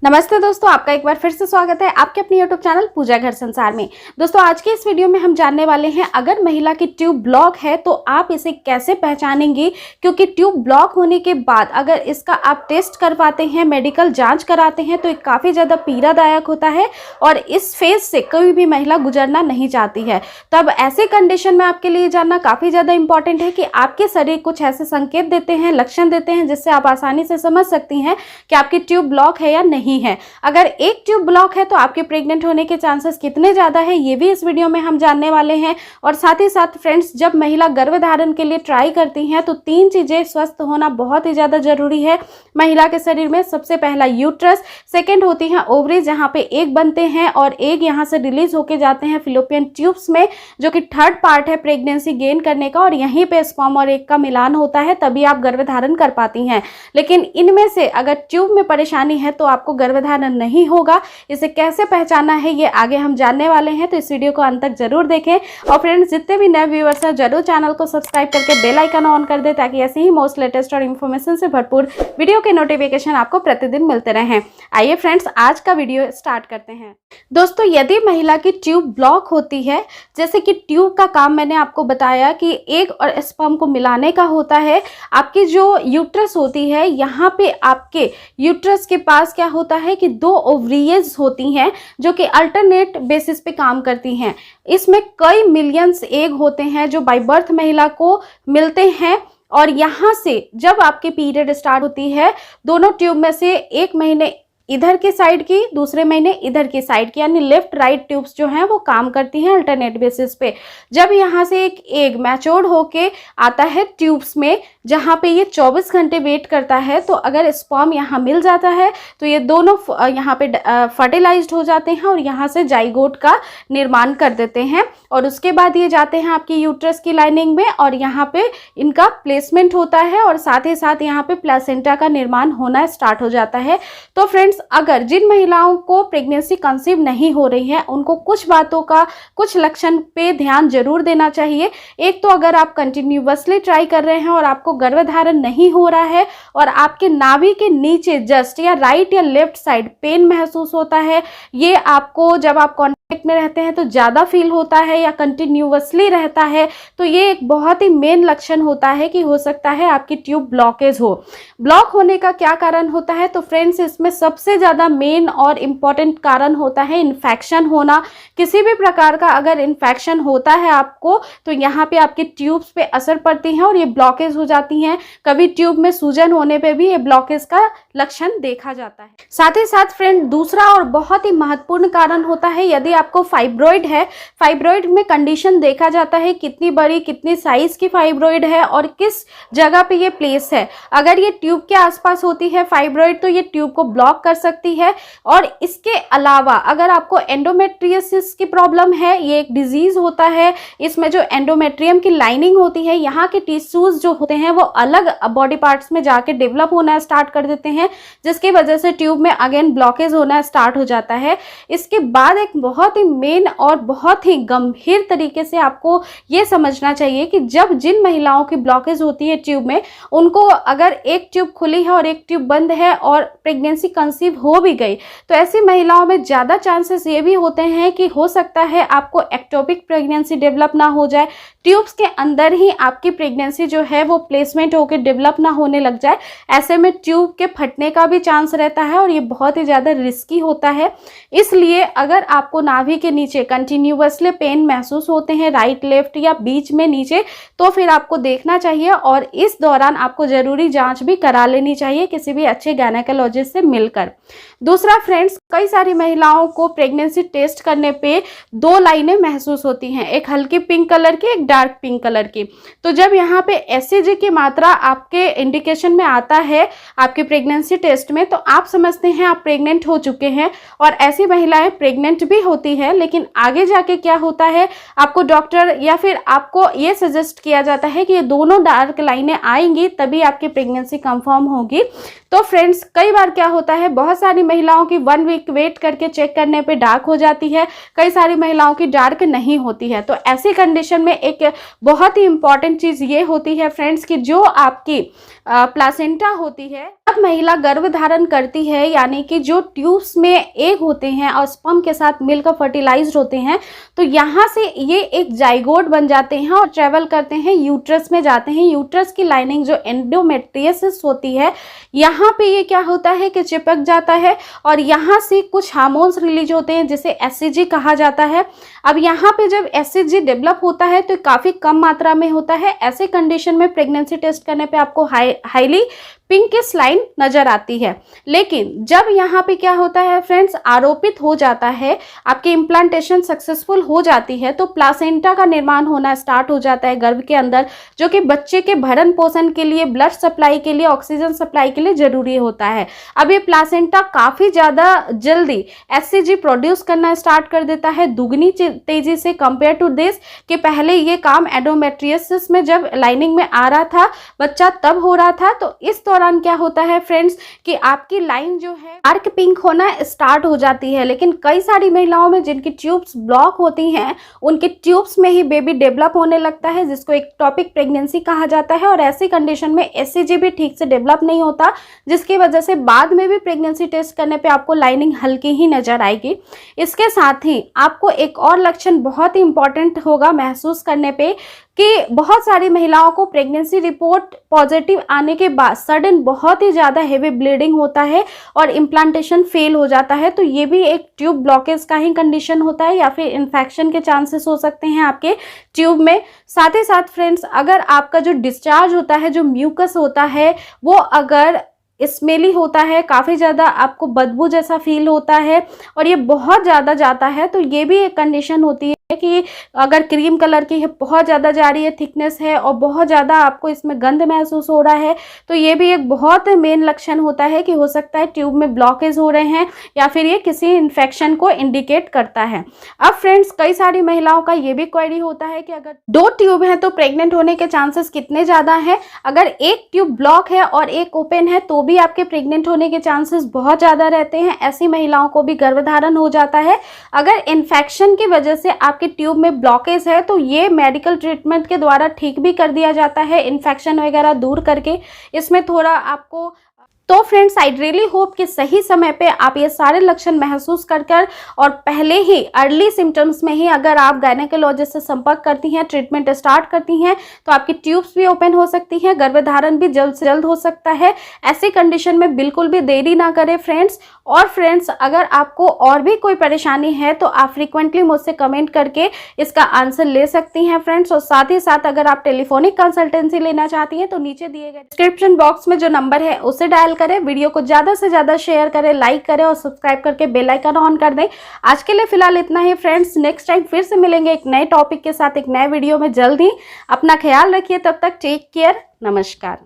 नमस्ते दोस्तों, आपका एक बार फिर से स्वागत है आपके अपने YouTube चैनल पूजा घर संसार में। दोस्तों आज के इस वीडियो में हम जानने वाले हैं अगर महिला की ट्यूब ब्लॉक है तो आप इसे कैसे पहचानेंगे, क्योंकि ट्यूब ब्लॉक होने के बाद अगर इसका आप टेस्ट करवाते हैं, मेडिकल जांच कराते हैं तो ये काफ़ी ज़्यादा पीड़ादायक होता है और इस फेज से कोई भी महिला गुजरना नहीं चाहती है। तब ऐसे कंडीशन में आपके लिए जानना काफ़ी ज़्यादा इंपॉर्टेंट है कि आपके शरीर कुछ ऐसे संकेत देते हैं, लक्षण देते हैं जिससे आप आसानी से समझ सकती हैं कि आपकी ट्यूब ब्लॉक है या नहीं है। अगर एक ट्यूब ब्लॉक है तो आपके प्रेग्नेंट होने के चांसेस कितने ज्यादा है ये भी इस वीडियो में हम जानने वाले हैं। और साथ ही साथ फ्रेंड्स, जब महिला गर्भधारण के लिए ट्राई करती हैं तो 3 चीजें स्वस्थ होना बहुत ही ज्यादा जरूरी है महिला के शरीर में। सबसे पहला यूट्रस, सेकेंड होती है ओवरी जहां पे एग बनते हैं और एग यहां से रिलीज होके जाते हैं फिलोपियन ट्यूब्स में, जो कि थर्ड पार्ट है प्रेगनेंसी गेन करने का, और यहीं पे स्पर्म और एग का मिलान होता है, तभी आप गर्भधारण कर पाती हैं। लेकिन इनमें से अगर ट्यूब में परेशानी है तो आपको गर्भधारण नहीं होगा। इसे कैसे पहचाना है ये आगे हम जानने वाले हैं, तो इस वीडियो को अंत तक जरूर देखें। और फ्रेंड्स, जितने भी नए व्यूअर्स हैं जरूर चैनल को सब्सक्राइब करके बेल आइकन ऑन कर दे ताकि ऐसे ही मोस्ट लेटेस्ट और इन्फॉर्मेशन से भरपूर वीडियो के नोटिफिकेशन आपको प्रतिदिन मिलते रहें। आइए फ्रेंड्स, आज का वीडियो स्टार्ट करते हैं। दोस्तों, यदि महिला की ट्यूब ब्लॉक होती है, जैसे कि ट्यूब का काम मैंने आपको बताया कि एग और स्पर्म को मिलाने का होता है, आपकी जो यूट्रस होती है यहाँ पे आपके यूट्रस के पास क्या होता है कि 2 ओवरीज होती हैं जो कि अल्टरनेट बेसिस पे काम करती हैं। इसमें कई मिलियंस एग होते हैं जो बाय बर्थ महिला को मिलते हैं, और यहाँ से जब आपके पीरियड स्टार्ट होती है, दोनों ट्यूब में से एक महीने इधर के साइड की, दूसरे महीने इधर की साइड की, यानी लेफ्ट राइट ट्यूब्स जो हैं वो काम करती हैं अल्टरनेट बेसिस पे। जब यहाँ से एक एग मैच्योर्ड होके आता है ट्यूब्स में, जहाँ पे ये 24 घंटे वेट करता है, तो अगर स्पर्म यहाँ मिल जाता है तो ये दोनों यहाँ पे फर्टिलाइज्ड हो जाते हैं और यहाँ से जाइगोट का निर्माण कर देते हैं, और उसके बाद ये जाते हैं आपकी यूट्रस की लाइनिंग में और यहाँ पे इनका प्लेसमेंट होता है, और साथ ही साथ यहाँ पे प्लेसेंटा का निर्माण होना स्टार्ट हो जाता है। तो फ्रेंड्स, अगर जिन महिलाओं को प्रेगनेंसी कंसीव नहीं हो रही है उनको कुछ बातों का, कुछ लक्षण पे ध्यान जरूर देना चाहिए। एक तो अगर आप कंटिन्यूअसली ट्राई कर रहे हैं और आपको गर्भधारण नहीं हो रहा है और आपके नाभि के नीचे जस्ट या राइट या लेफ्ट साइड पेन महसूस होता है, ये आपको जब आप कांटेक्ट में रहते हैं तो ज़्यादा फील होता है या कंटिन्यूअसली रहता है, तो ये एक बहुत ही मेन लक्षण होता है कि हो सकता है आपकी ट्यूब ब्लॉकेज हो। ब्लॉक होने का क्या कारण होता है? तो फ्रेंड्स, इसमें सबसे ज़्यादा मेन और इम्पॉर्टेंट कारण होता है इन्फेक्शन होना। किसी भी प्रकार का अगर इन्फेक्शन होता है आपको तो यहाँ पे आपके ट्यूब्स पे असर पड़ती है और ये ब्लॉकेज हो जाती हैं। कभी ट्यूब में सूजन होने पे भी ये ब्लॉकेज का लक्षण देखा जाता है। साथ ही साथ फ्रेंड, दूसरा और बहुत ही महत्वपूर्ण कारण होता है यदि आपको फाइब्रॉइड है। फाइब्रॉइड में कंडीशन देखा जाता है कितनी बड़ी, कितनी साइज की फाइब्रॉइड है और किस जगह पे ये प्लेस है। अगर ये ट्यूब के आसपास होती है फाइब्रॉइड तो ये ट्यूब को ब्लॉक कर सकती है। और इसके अलावा अगर आपको एंडोमेट्रियोसिस की प्रॉब्लम है, ये एक डिजीज होता है, इसमें जो एंडोमेट्रियम की लाइनिंग होती है, यहाँ के टिश्यूज जो होते हैं वो अलग बॉडी पार्ट्स में जाके डेवलप होना स्टार्ट कर देते हैं, जिसकी वजह से ट्यूब में अगेन ब्लॉकेज होना स्टार्ट हो जाता है। इसके बाद एक बहुत ही मेन और बहुत ही गंभीर तरीके से आपको ये समझना चाहिए कि जब जिन महिलाओं की ब्लॉकेज होती है ट्यूब में, उनको अगर एक ट्यूब खुली है और एक ट्यूब बंद है और प्रेगनेंसी कंसीव हो भी गई, तो ऐसी महिलाओं में ज़्यादा चांसेस ये भी होते हैं कि हो सकता है आपको एक्टोपिक प्रेगनेंसी डेवलप ना हो जाए, ट्यूब्स के अंदर ही आपकी प्रेगनेंसी जो है वो प्लेसमेंट होकर डेवलप ना होने लग जाए। ऐसे में ट्यूब के फटने का भी चांस रहता है और ये बहुत ही ज़्यादा रिस्की होता है। इसलिए अगर आपको नाभि के नीचे कंटिन्यूअसली पेन महसूस होते हैं, राइट लेफ्ट या बीच में नीचे, तो फिर आपको देखना चाहिए और इस दौरान आपको ज़रूरी जांच भी करा लेनी चाहिए किसी भी अच्छे गायनेकोलॉजिस्ट से मिलकर। दूसरा फ्रेंड्स, कई सारी महिलाओं को प्रेगनेंसी टेस्ट करने पे 2 लाइनें महसूस होती हैं, एक हल्की पिंक कलर की, एक डार्क पिंक कलर की। तो जब यहाँ पे एससीजी की मात्रा आपके इंडिकेशन में आता है आपके प्रेगनेंसी टेस्ट में, तो आप समझते हैं आप प्रेग्नेंट हो चुके हैं। और ऐसी महिलाएं प्रेग्नेंट भी होती है, लेकिन आगे जाके क्या होता है, आपको डॉक्टर या फिर आपको ये सजेस्ट किया जाता है कि ये दोनों डार्क लाइनें आएंगी तभी आपकी प्रेगनेंसी कंफर्म होगी। तो फ्रेंड्स, कई बार क्या होता है, बहुत सारी महिलाओं की 1 वीक वीक वेट करके चेक करने पे डार्क हो जाती है, कई सारी महिलाओं की डार्क नहीं होती है। तो ऐसी कंडीशन में एक बहुत ही इंपॉर्टेंट चीज़ ये होती है फ्रेंड्स कि जो आपकी प्लासेंटा होती है, जब महिला गर्भ धारण करती है यानी कि जो ट्यूब्स में एग होते हैं और स्पर्म के साथ मिलकर फर्टिलाइज्ड होते हैं, तो यहाँ से ये एक जाइगोट बन जाते हैं और ट्रेवल करते हैं यूट्रस में जाते हैं। यूट्रस की लाइनिंग जो एंडोमेट्रियसिस होती है, यहाँ पे ये क्या होता है कि चिपक जाता है और यहाँ से कुछ हार्मोन्स रिलीज होते हैं जिसे एससीजी कहा जाता है। अब यहाँ पे जब एससीजी डेवलप होता है तो काफ़ी कम मात्रा में होता है। ऐसे कंडीशन में प्रेगनेंसी टेस्ट करने पे आपको हाईली पिंकिश लाइन नजर आती है। लेकिन जब यहाँ पे क्या होता है फ्रेंड्स, आरोपित हो जाता है, आपकी इम्प्लांटेशन सक्सेसफुल हो जाती है, तो प्लासेंटा का निर्माण होना स्टार्ट हो जाता है गर्भ के अंदर, जो कि बच्चे के भरण पोषण के लिए, ब्लड सप्लाई के लिए, ऑक्सीजन सप्लाई के लिए जरूरी होता है। अब ये प्लासेंटा काफ़ी ज़्यादा जल्दी एससीजी प्रोड्यूस करना स्टार्ट कर देता है, दुगनी तेजी से कंपेयर टू दिस कि पहले ये काम एंडोमेट्रियसिस में जब लाइनिंग में आ रहा था बच्चा तब हो रहा था। तो इस दौरान क्या होता है फ्रेंड्स कि आपकी लाइन जो है डार्क पिंक होना स्टार्ट हो जाती है। लेकिन कई सारी महिलाओं में जिनकी ट्यूब्स ब्लॉक होती हैं, उनके ट्यूब्स में ही बेबी डेवलप होने लगता है, जिसको एक्टोपिक प्रेगनेंसी कहा जाता है। और ऐसी कंडीशन में एससीजी भी ठीक से डेवलप नहीं होता, जिसकी वजह से बाद में भी प्रेगनेंसी टेस्ट करने पे आपको लाइनिंग हल्की ही नजर आएगी। इसके साथ ही आपको एक और लक्षण बहुत ही इंपॉर्टेंट होगा महसूस करने पे कि बहुत सारी महिलाओं को प्रेगनेंसी रिपोर्ट पॉजिटिव आने के बाद सडन बहुत ही ज़्यादा हेवी ब्लीडिंग होता है और इम्प्लांटेशन फेल हो जाता है। तो ये भी एक ट्यूब ब्लॉकेज का ही कंडीशन होता है या फिर इन्फेक्शन के चांसेस हो सकते हैं आपके ट्यूब में। साथ ही साथ फ्रेंड्स, अगर आपका जो डिस्चार्ज होता है, जो म्यूकस होता है, वो अगर स्मेली होता है, काफ़ी ज़्यादा आपको बदबू जैसा फील होता है और ये बहुत ज़्यादा जाता है, तो ये भी एक कंडीशन होती है कि अगर क्रीम कलर की है, बहुत ज़्यादा जा रही है, थिकनेस है और बहुत ज़्यादा आपको इसमें गंध महसूस हो रहा है, तो ये भी एक बहुत मेन लक्षण होता है कि हो सकता है ट्यूब में ब्लॉकेज हो रहे हैं या फिर ये किसी इन्फेक्शन को इंडिकेट करता है। अब फ्रेंड्स, कई सारी महिलाओं का ये भी क्वेरी होता है कि अगर 2 ट्यूब हैं तो प्रेग्नेंट होने के चांसेस कितने ज़्यादा हैं। अगर एक ट्यूब ब्लॉक है और एक ओपन है तो भी आपके प्रेग्नेंट होने के चांसेस बहुत ज़्यादा रहते हैं। ऐसी महिलाओं को भी गर्भधारण हो जाता है। अगर इन्फेक्शन की वजह से आपके ट्यूब में ब्लॉकेज है तो ये मेडिकल ट्रीटमेंट के द्वारा ठीक भी कर दिया जाता है, इन्फेक्शन वगैरह दूर करके। इसमें थोड़ा आपको तो फ्रेंड्स, आई रियली होप कि सही समय पे आप ये सारे लक्षण महसूस कर और पहले ही अर्ली सिम्टम्स में ही अगर आप गायनेकोलॉजिस्ट से संपर्क करती हैं, ट्रीटमेंट स्टार्ट करती हैं, तो आपकी ट्यूब्स भी ओपन हो सकती हैं, गर्भधारण भी जल्द से जल्द हो सकता है। ऐसी कंडीशन में बिल्कुल भी देरी ना करें फ्रेंड्स। और फ्रेंड्स, अगर आपको और भी कोई परेशानी है तो आप फ्रिक्वेंटली मुझसे कमेंट करके इसका आंसर ले सकती हैं फ्रेंड्स। और साथ ही साथ अगर आप टेलीफोनिक कंसल्टेंसी लेना चाहती हैं तो नीचे दिए गए डिस्क्रिप्शन बॉक्स में जो नंबर है उसे डायल करें, वीडियो को ज़्यादा से ज़्यादा शेयर करें, लाइक करें और सब्सक्राइब करके बेल आइकन ऑन कर दें। आज के लिए फिलहाल इतना ही फ्रेंड्स। नेक्स्ट टाइम फिर से मिलेंगे एक नए टॉपिक के साथ, एक नए वीडियो में जल्द ही। अपना ख्याल रखिए, तब तक टेक केयर, नमस्कार।